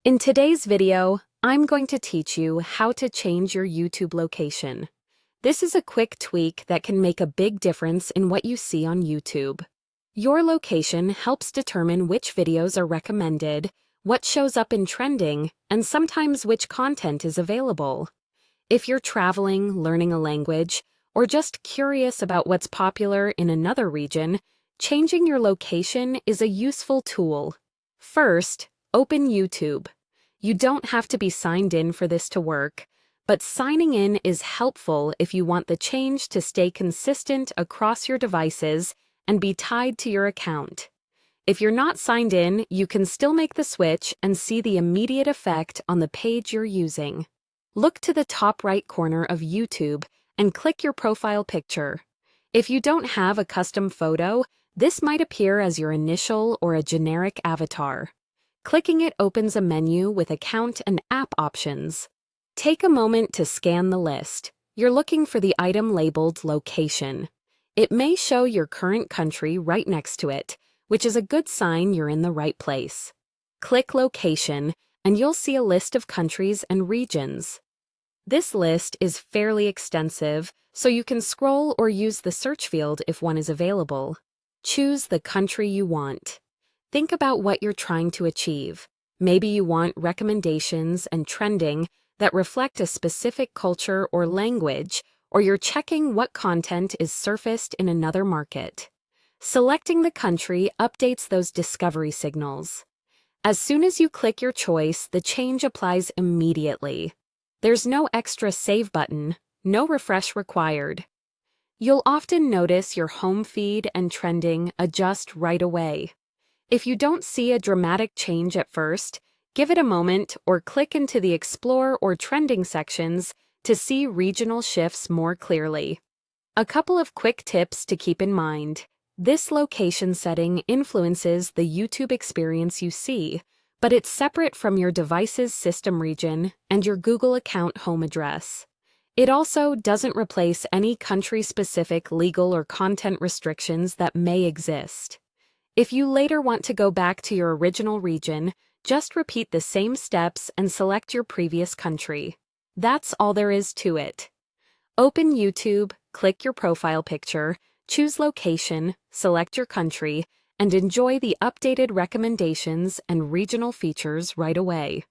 In today's video, I'm going to teach you how to change your YouTube location. This is a quick tweak that can make a big difference in what you see on YouTube. Your location helps determine which videos are recommended, what shows up in trending, and sometimes which content is available. If you're traveling, learning a language, or just curious about what's popular in another region, changing your location is a useful tool. First, open YouTube. You don't have to be signed in for this to work, but signing in is helpful if you want the change to stay consistent across your devices and be tied to your account. If you're not signed in, you can still make the switch and see the immediate effect on the page you're using. Look to the top right corner of YouTube and click your profile picture. If you don't have a custom photo, this might appear as your initial or a generic avatar. Clicking it opens a menu with account and app options. Take a moment to scan the list. You're looking for the item labeled Location. It may show your current country right next to it, which is a good sign you're in the right place. Click Location, and you'll see a list of countries and regions. This list is fairly extensive, so you can scroll or use the search field if one is available. Choose the country you want. Think about what you're trying to achieve. Maybe you want recommendations and trending that reflect a specific culture or language, or you're checking what content is surfaced in another market. Selecting the country updates those discovery signals. As soon as you click your choice, the change applies immediately. There's no extra save button, no refresh required. You'll often notice your home feed and trending adjust right away. If you don't see a dramatic change at first, give it a moment or click into the Explore or Trending sections to see regional shifts more clearly. A couple of quick tips to keep in mind. This location setting influences the YouTube experience you see, but it's separate from your device's system region and your Google account home address. It also doesn't replace any country-specific legal or content restrictions that may exist. If you later want to go back to your original region, just repeat the same steps and select your previous country. That's all there is to it. Open YouTube, click your profile picture, choose location, select your country, and enjoy the updated recommendations and regional features right away.